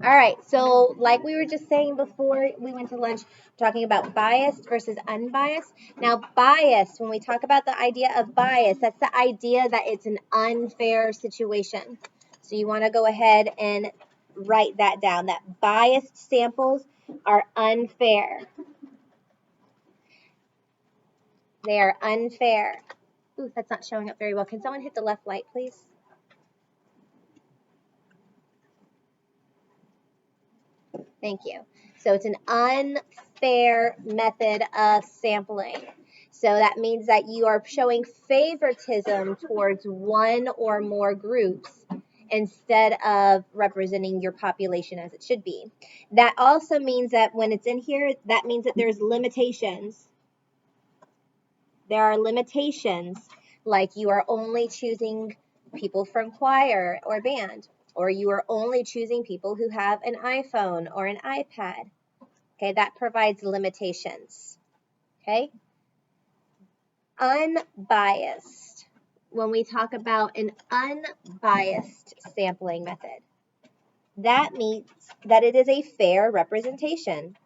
All right, so like we were just saying before we went to lunch, talking about biased versus unbiased. Now, biased, when we talk about the idea of bias, that's the idea that it's an unfair situation. So you want to go ahead and write that down, that biased samples are unfair. They are unfair. Ooh, that's not showing up very well. Can someone hit the left light, please? Thank you. So it's an unfair method of sampling. So that means that you are showing favoritism towards one or more groups instead of representing your population as it should be. That also means that when it's in here, that means that there's limitations. There are limitations, like you are only choosing people from choir or band, or you are only choosing people who have an iPhone or an iPad. Okay, that provides limitations. Okay, unbiased. When we talk about an unbiased sampling method, that means that it is a fair representation.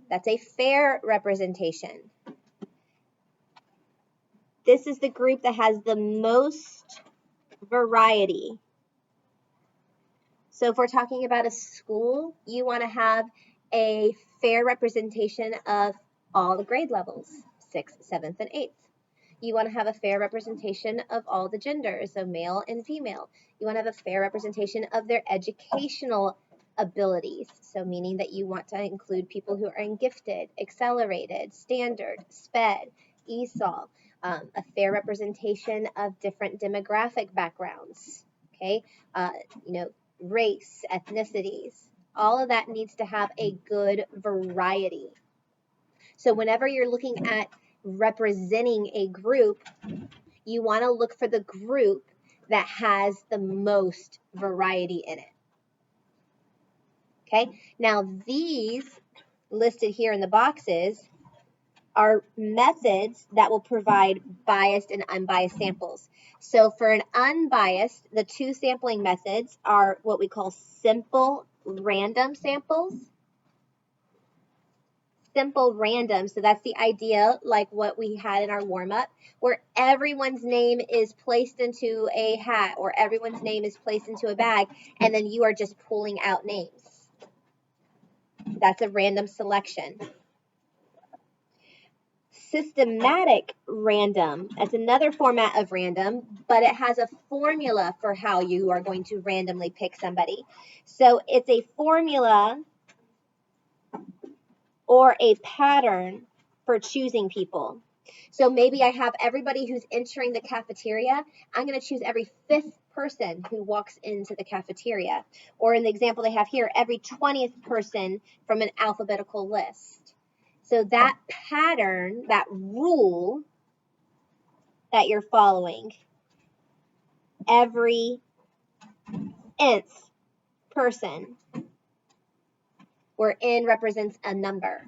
That's a fair representation. This is the group that has the most variety. So if we're talking about a school, you want to have a fair representation of all the grade levels, 6th, 7th, and 8th. You want to have a fair representation of all the genders, so male and female. You want to have a fair representation of their educational abilities, so meaning that you want to include people who are in gifted, accelerated, standard, SPED, ESOL, a fair representation of different demographic backgrounds, okay, race, ethnicities. All of that needs to have a good variety. So whenever you're looking at representing a group, you want to look for the group that has the most variety in it. Okay, now these listed here in the boxes are methods that will provide biased and unbiased samples. So for an unbiased, the two sampling methods are what we call simple random samples. Simple random, so that's the idea like what we had in our warm-up, where everyone's name is placed into a hat or everyone's name is placed into a bag, and then you are just pulling out names. That's a random selection. Systematic random, that's another format of random, but it has a formula for how you are going to randomly pick somebody. So it's a formula or a pattern for choosing people. So maybe I have everybody who's entering the cafeteria. I'm going to choose every 5th person who walks into the cafeteria. Or in the example they have here, every 20th person from an alphabetical list. So that pattern, that rule that you're following, every nth person, where n represents a number.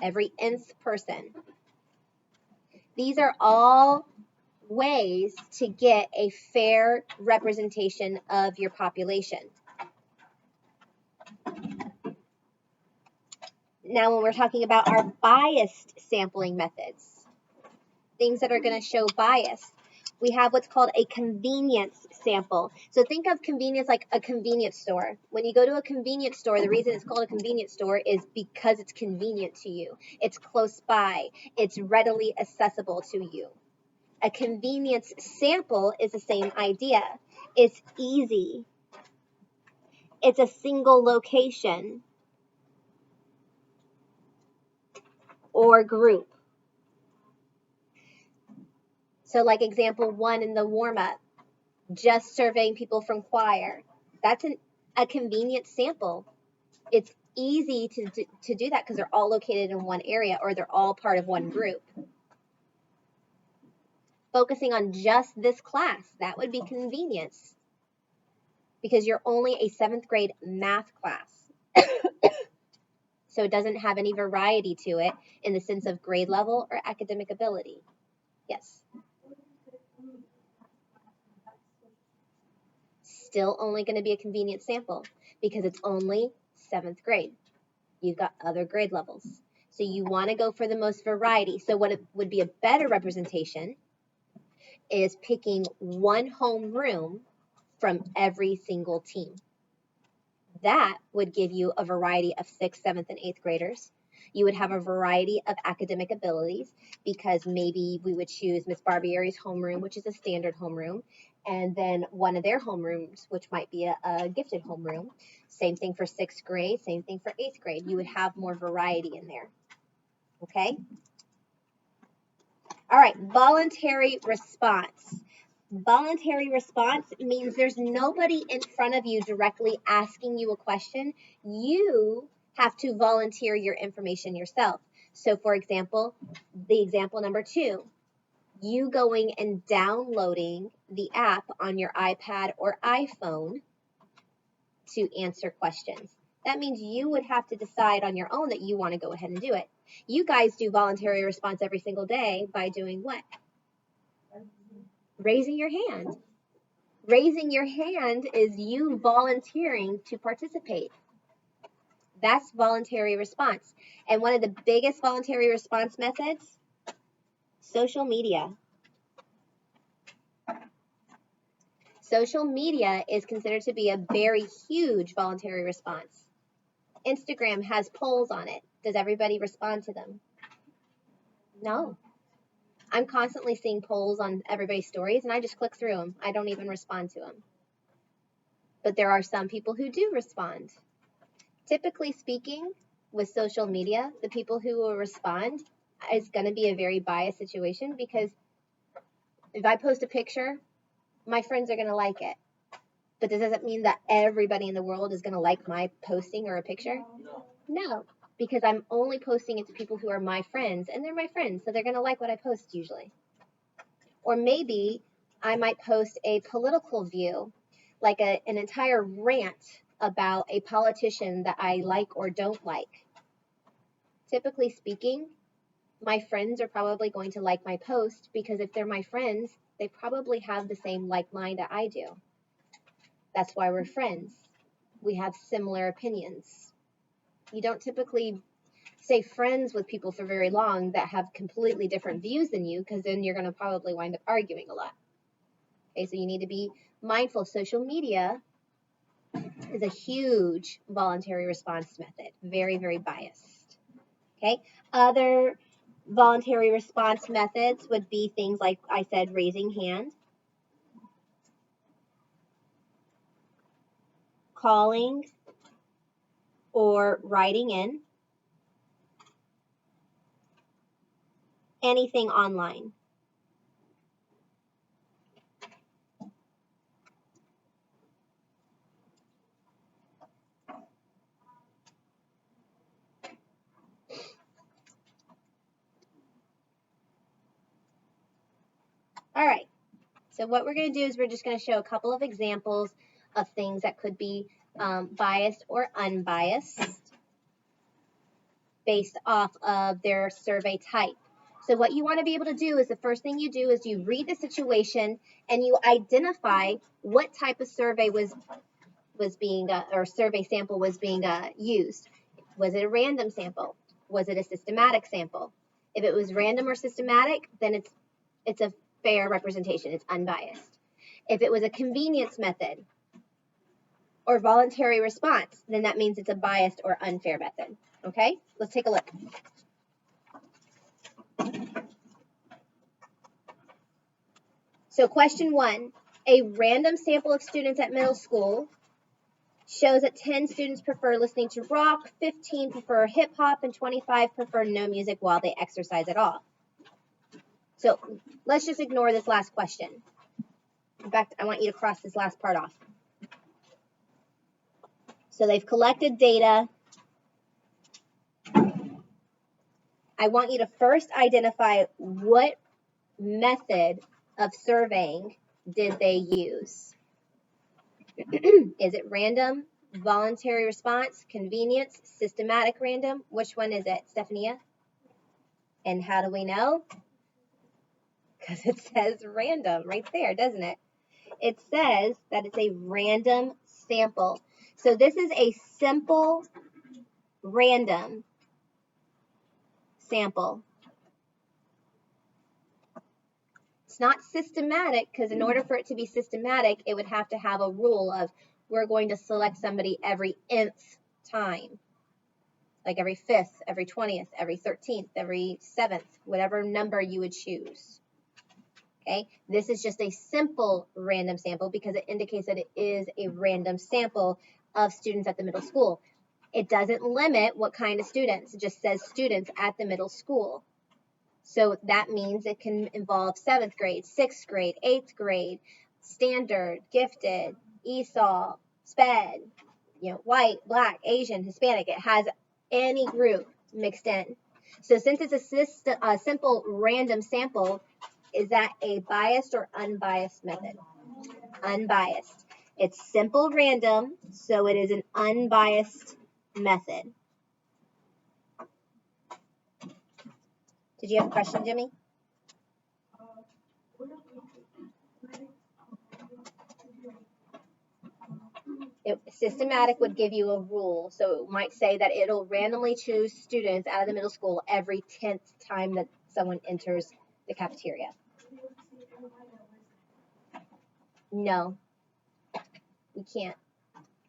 Every nth person. These are all ways to get a fair representation of your population. Now, when we're talking about our biased sampling methods, things that are going to show bias, we have what's called a convenience sample. So think of convenience like a convenience store. When you go to a convenience store, the reason it's called a convenience store is because it's convenient to you. It's close by. It's readily accessible to you. A convenience sample is the same idea. It's easy. It's a single location or group. So like example 1 in the warm-up, just surveying people from choir. That's a convenient sample. It's easy to do that because they're all located in one area or they're all part of one group. Focusing on just this class, that would be convenience because you're only a 7th grade math class. So it doesn't have any variety to it in the sense of grade level or academic ability. Yes? still only going to be a convenient sample because it's only 7th grade. You've got other grade levels. So you want to go for the most variety. So what would be a better representation is picking one home room from every single team. That would give you a variety of 6th, 7th, and 8th graders. You would have a variety of academic abilities because maybe we would choose Miss Barbieri's homeroom, which is a standard homeroom, and then one of their homerooms, which might be a gifted homeroom. Same thing for 6th grade, same thing for 8th grade. You would have more variety in there. Okay? All right, voluntary response. Voluntary response means there's nobody in front of you directly asking you a question. You have to volunteer your information yourself. So for example, the example number 2, you going and downloading the app on your iPad or iPhone to answer questions. That means you would have to decide on your own that you want to go ahead and do it. You guys do voluntary response every single day by doing what? Raising your hand. Raising your hand is you volunteering to participate. That's voluntary response. And one of the biggest voluntary response methods, social media. Social media is considered to be a very huge voluntary response. Instagram has polls on it. Does everybody respond to them? No. I'm constantly seeing polls on everybody's stories, and I just click through them. I don't even respond to them. But there are some people who do respond. Typically speaking, with social media, the people who will respond is going to be a very biased situation because if I post a picture, my friends are going to like it. But does that mean that everybody in the world is going to like my posting or a picture? No, because I'm only posting it to people who are my friends, and they're my friends, so they're going to like what I post usually. Or maybe I might post a political view, like an entire rant about a politician that I like or don't like. Typically speaking, my friends are probably going to like my post because if they're my friends, they probably have the same like mind that I do. That's why we're friends. We have similar opinions. You don't typically stay friends with people for very long that have completely different views than you because then you're going to probably wind up arguing a lot. Okay, so you need to be mindful. Social media is a huge voluntary response method. Very, very biased. Okay, other voluntary response methods would be things like I said, raising hand, calling, or writing in, anything online. All right, so what we're going to do is we're just going to show a couple of examples of things that could be biased or unbiased based off of their survey type. So what you want to be able to do is the first thing you do is you read the situation and you identify what type of survey was being, or survey sample was being used. Was it a random sample? Was it a systematic sample? If it was random or systematic, then it's a fair representation. It's unbiased. If it was a convenience method or voluntary response, then that means it's a biased or unfair method. Okay, let's take a look. So question 1, a random sample of students at middle school shows that 10 students prefer listening to rock, 15 prefer hip hop, and 25 prefer no music while they exercise at all. So let's just ignore this last question. In fact, I want you to cross this last part off. So they've collected data. I want you to first identify what method of surveying did they use. Is it random, voluntary response, convenience, systematic random? Which one is it, Stephania? And how do we know? Because it says random right there, doesn't it? It says that it's a random sample. So this is a simple random sample. It's not systematic, because in order for it to be systematic, it would have to have a rule of we're going to select somebody every nth time, like every 5th, every 20th, every 13th, every 7th, whatever number you would choose. Okay, this is just a simple random sample because it indicates that it is a random sample of students at the middle school. It doesn't limit what kind of students. It just says students at the middle school. So that means it can involve 7th grade, 6th grade, 8th grade, standard, gifted, ESOL, SPED, white, black, Asian, Hispanic. It has any group mixed in. So since it's a simple random sample, is that a biased or unbiased method? Unbiased. It's simple random, so it is an unbiased method. Did you have a question, Jimmy? Systematic would give you a rule, so it might say that it'll randomly choose students out of the middle school every 10th time that someone enters the cafeteria. No, we can't.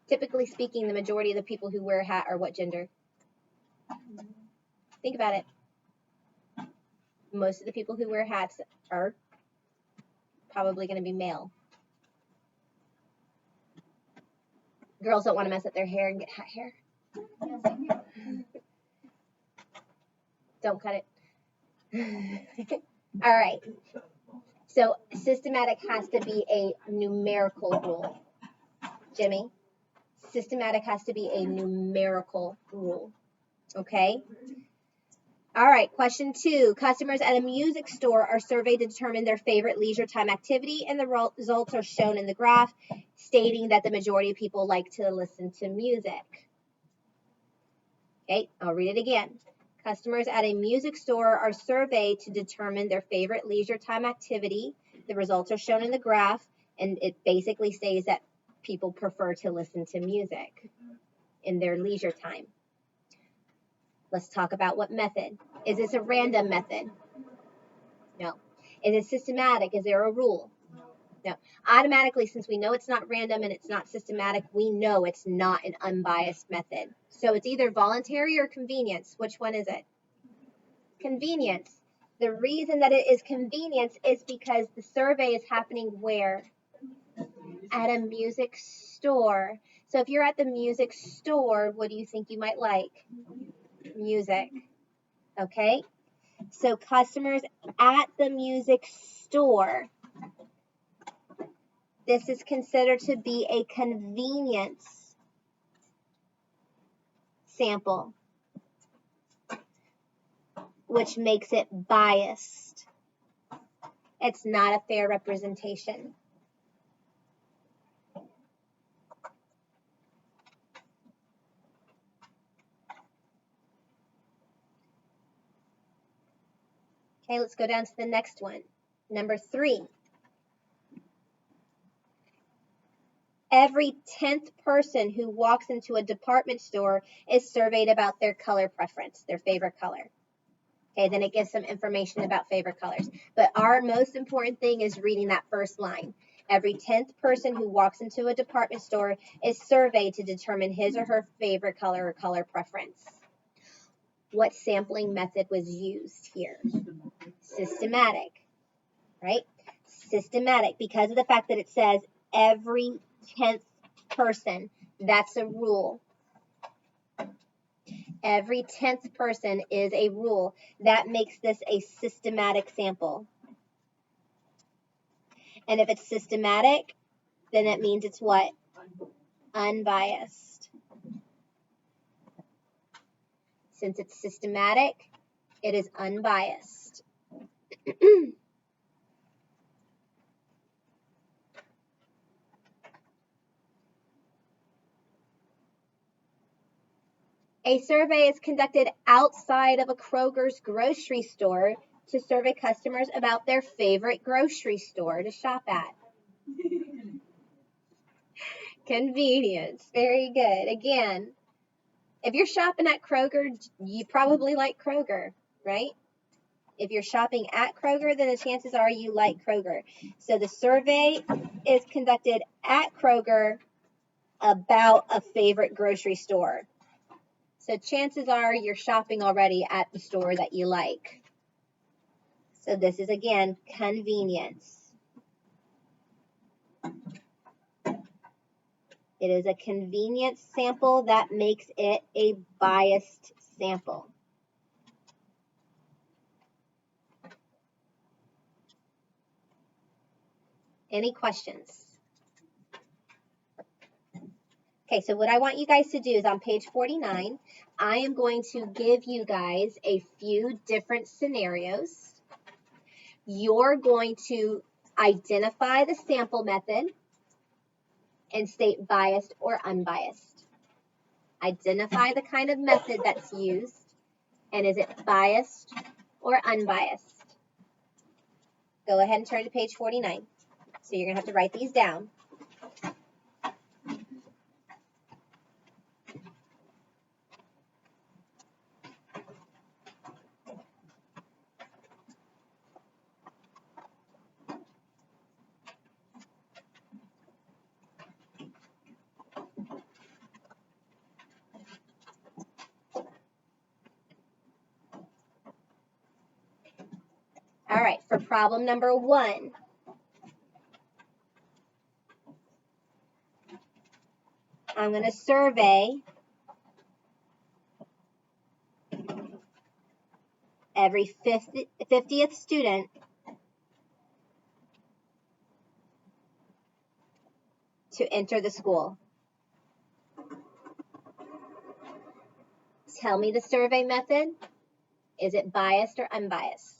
Typically speaking, the majority of the people who wear a hat are what gender? Think about it. Most of the people who wear hats are probably going to be male. Girls don't want to mess up their hair and get hat hair. Don't cut it. All right. So systematic has to be a numerical rule. Jimmy, systematic has to be a numerical rule. Okay? All right, question 2. Customers at a music store are surveyed to determine their favorite leisure time activity, and the results are shown in the graph, stating that the majority of people like to listen to music. Okay, I'll read it again. Customers at a music store are surveyed to determine their favorite leisure time activity. The results are shown in the graph, and it basically says that people prefer to listen to music in their leisure time. Let's talk about what method. Is this a random method? No. Is it systematic? Is there a rule? No. Automatically, since we know it's not random and it's not systematic, we know it's not an unbiased method. So it's either voluntary or convenience. Which one is it? Convenience. The reason that it is convenience is because the survey is happening where? At a music store. So if you're at the music store, what do you think you might like? Music. Okay? So customers at the music store, this is considered to be a convenience sample, which makes it biased. It's not a fair representation. Okay, let's go down to the next one. Number 3. Every 10th person who walks into a department store is surveyed about their color preference, their favorite color. Okay, then it gives some information about favorite colors. But our most important thing is reading that first line. Every 10th person who walks into a department store is surveyed to determine his or her favorite color or color preference. What sampling method was used here? Systematic, right? Systematic, because of the fact that it says every 10th person. That's a rule. Every 10th person is a rule. That makes this a systematic sample. And if it's systematic, then that means it's what? Unbiased. Since it's systematic, it is unbiased. A survey is conducted outside of a Kroger's grocery store to survey customers about their favorite grocery store to shop at. Convenience. Very good. Again, if you're shopping at Kroger, you probably like Kroger, right? If you're shopping at Kroger, then the chances are you like Kroger. So the survey is conducted at Kroger about a favorite grocery store. So chances are you're shopping already at the store that you like. So this is, again, convenience. It is a convenience sample that makes it a biased sample. Any questions? Okay, so what I want you guys to do is on page 49, I am going to give you guys a few different scenarios. You're going to identify the sample method and state biased or unbiased. Identify the kind of method that's used, and is it biased or unbiased? Go ahead and turn to page 49. So you're going to have to write these down. All right, for problem number 1, I'm going to survey every 50th student to enter the school. Tell me the survey method. Is it biased or unbiased?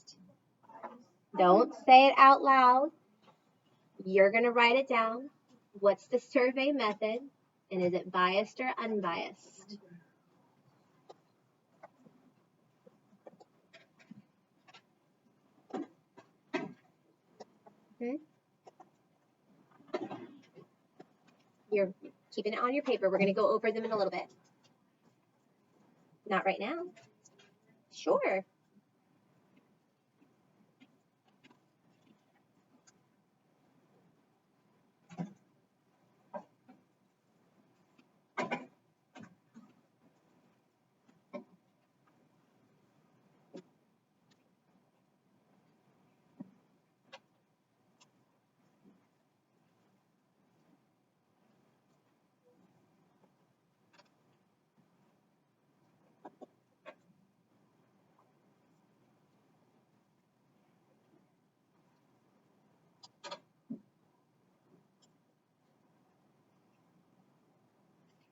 Don't say it out loud. You're going to write it down. What's the survey method? And is it biased or unbiased? You're keeping it on your paper. We're going to go over them in a little bit. Not right now. Sure.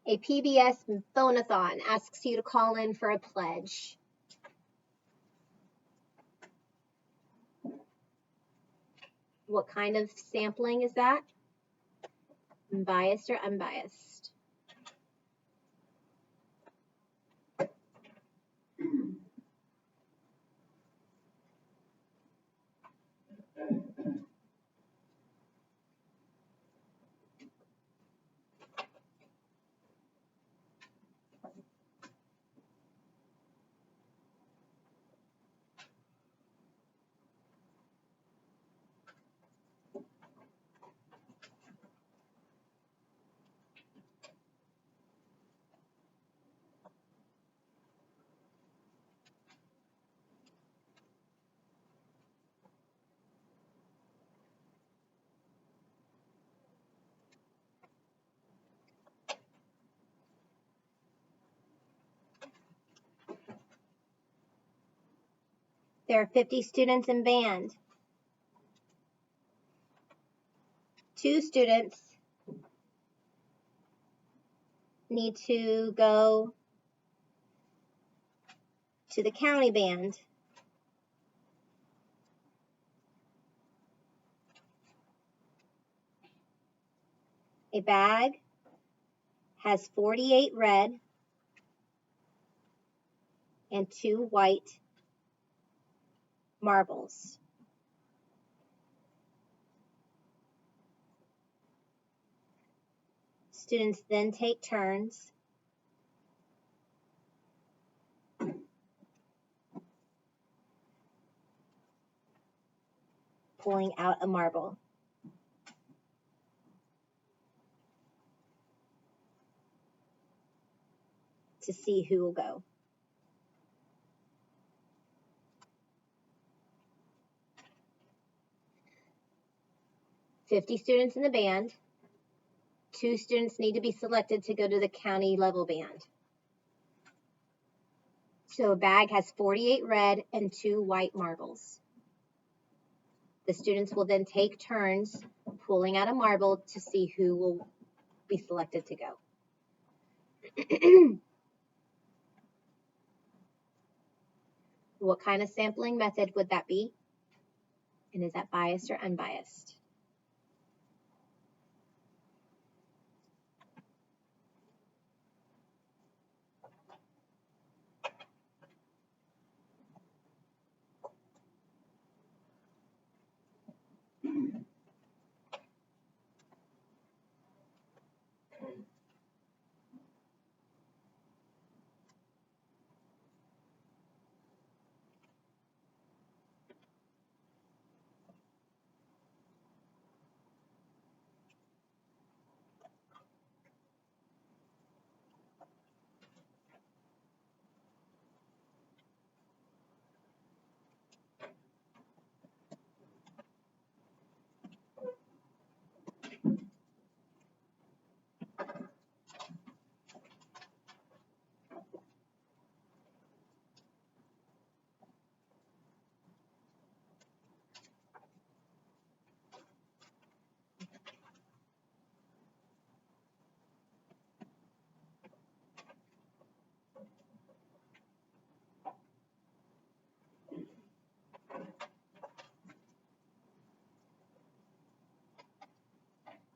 A PBS phone-a-thon asks you to call in for a pledge. What kind of sampling is that? Biased or unbiased? There are 50 students in band. 2 students need to go to the county band. A bag has 48 red and 2 white marbles. Students then take turns pulling out a marble. To see who will go. $50 students in the band. 2 students need to be selected to go to the county level band. So a bag has 48 red and 2 white marbles. The students will then take turns pulling out a marble to see who will be selected to go. What kind of sampling method would that be? And is that biased or unbiased?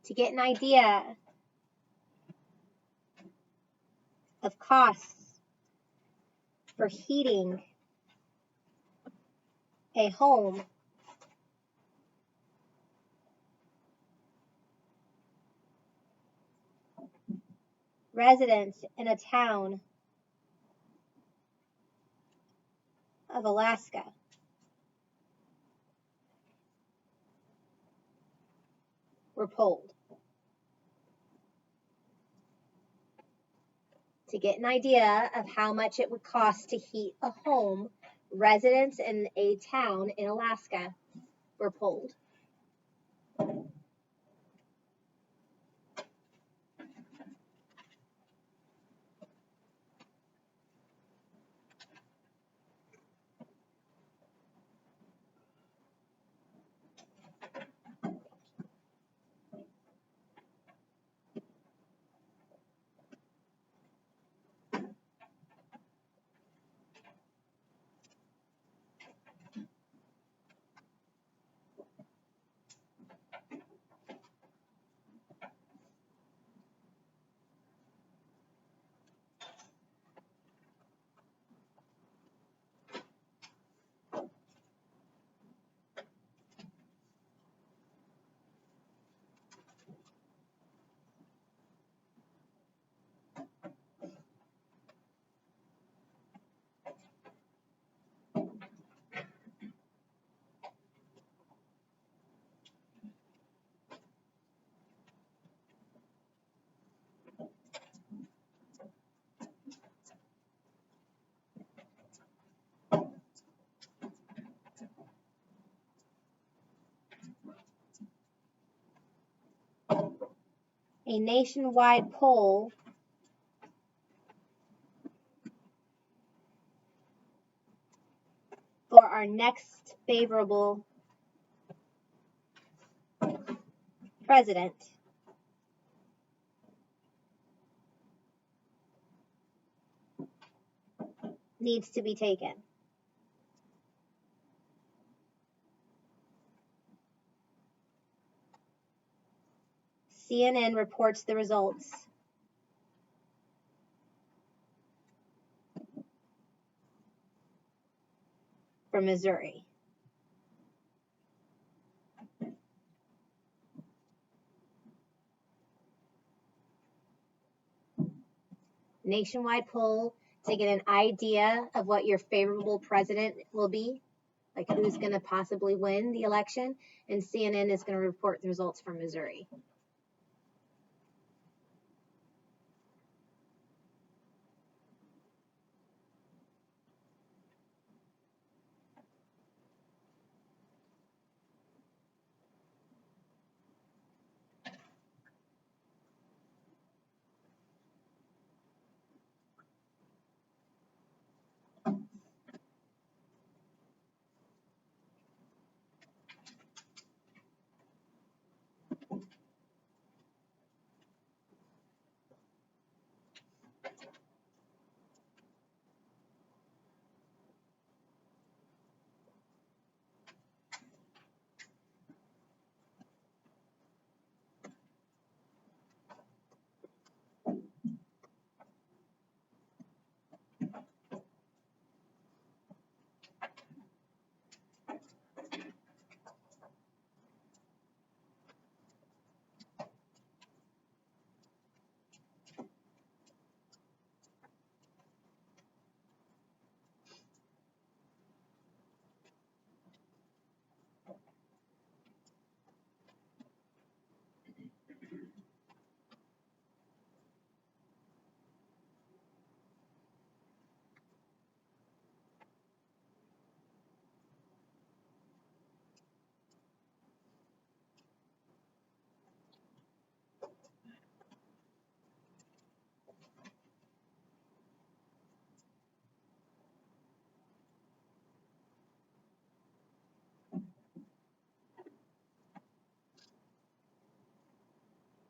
To get an idea of costs for heating a home, residents in a town of Alaska were polled. To get an idea of how much it would cost to heat a home, residents in a town in Alaska were polled. A nationwide poll for our next favorable president needs to be taken. CNN reports the results. From Missouri. nationwide poll to get an idea of what your favorable president will be, like who's going to possibly win the election, and CNN is going to report the results from Missouri.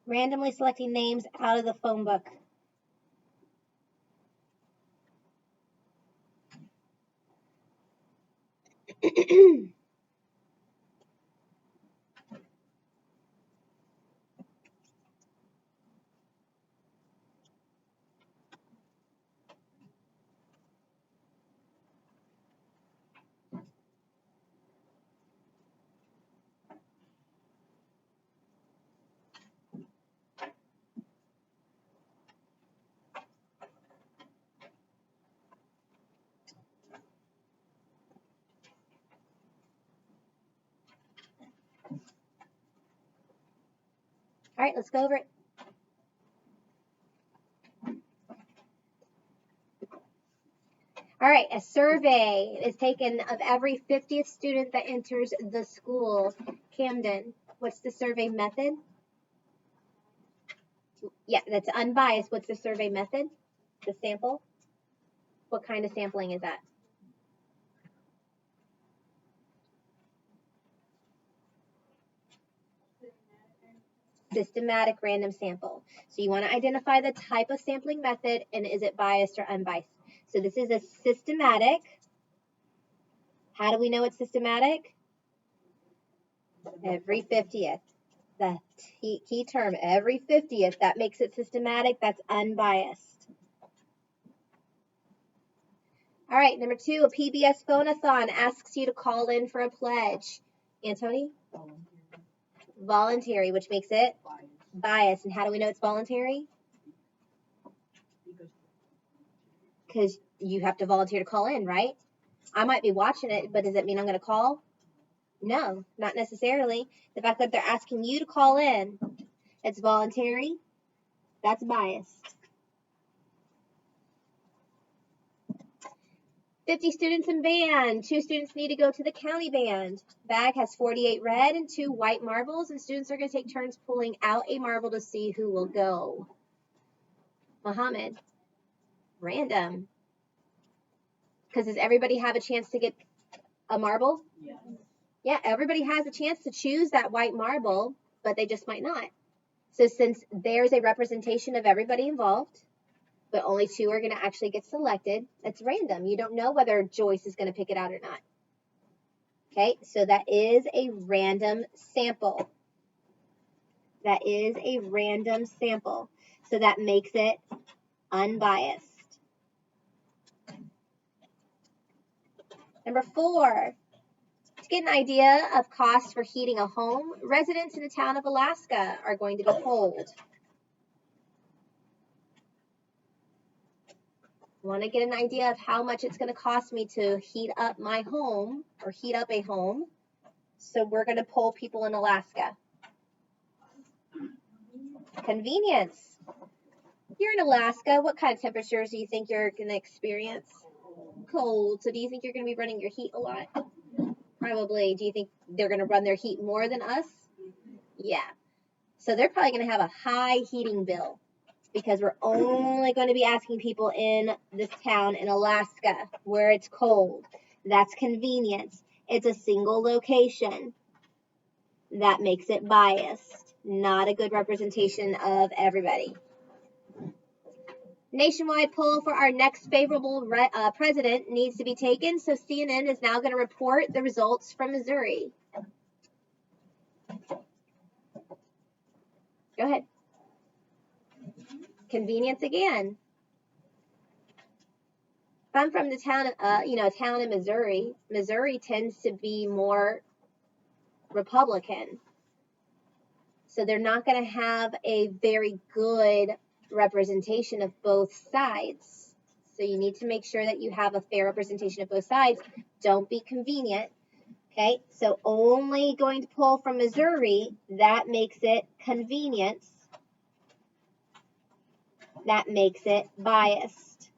Randomly selecting names out of the phone book. All right, let's go over it. All right, a survey is taken of every 50th student that enters the school. Camden, what's the survey method? Yeah, that's unbiased. What's the survey method? The sample? What kind of sampling is that? Systematic random sample. So you want to identify the type of sampling method and is it biased or unbiased. So this is a systematic. How do we know it's systematic? Every 50th. The key term, every 50th. That makes it systematic. That's unbiased. All right, number 2, a PBS phone-a-thon asks you to call in for a pledge. Antony? Voluntary, which makes it biased. And how do we know it's voluntary? Because you have to volunteer to call in, right? I might be watching it, but does it mean I'm going to call? No, not necessarily. The fact that they're asking you to call in, it's voluntary, that's biased. 50 students in band. 2 students need to go to the county band. Bag has 48 red and 2 white marbles, and students are going to take turns pulling out a marble to see who will go. Muhammad, random. Because does everybody have a chance to get a marble? Yes. Yeah, everybody has a chance to choose that white marble, but they just might not. So since there's a representation of everybody involved, but only 2 are going to actually get selected, it's random. You don't know whether Joyce is going to pick it out or not. Okay, so that is a random sample. That is a random sample. So that makes it unbiased. Number 4, to get an idea of cost for heating a home, residents in the town of Alaska are going to be polled. Want to get an idea of how much it's going to cost me to heat up my home or heat up a home. So we're going to poll people in Alaska. Convenience. You're in Alaska. What kind of temperatures do you think you're going to experience? Cold. So do you think you're going to be running your heat a lot? Probably. Do you think they're going to run their heat more than us? Yeah. So they're probably going to have a high heating bill because we're only going to be asking people in this town in Alaska where it's cold. That's convenience. It's a single location. That makes it biased. Not a good representation of everybody. Nationwide poll for our next favorable president needs to be taken, so CNN is now going to report the results from Missouri. Go ahead. Convenience again. If I'm from the town, a town in Missouri, Missouri tends to be more Republican. So they're not going to have a very good representation of both sides. So you need to make sure that you have a fair representation of both sides. Don't be convenient. Okay, so only going to pull from Missouri, that makes it convenience. That makes it biased.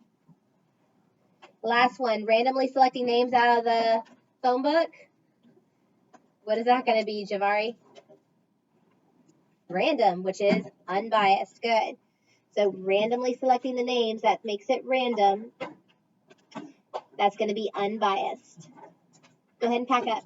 Last one, randomly selecting names out of the phone book. What is that going to be, Javari? Random, which is unbiased. Good. So randomly selecting the names, that makes it random. That's going to be unbiased. Go ahead and pack up.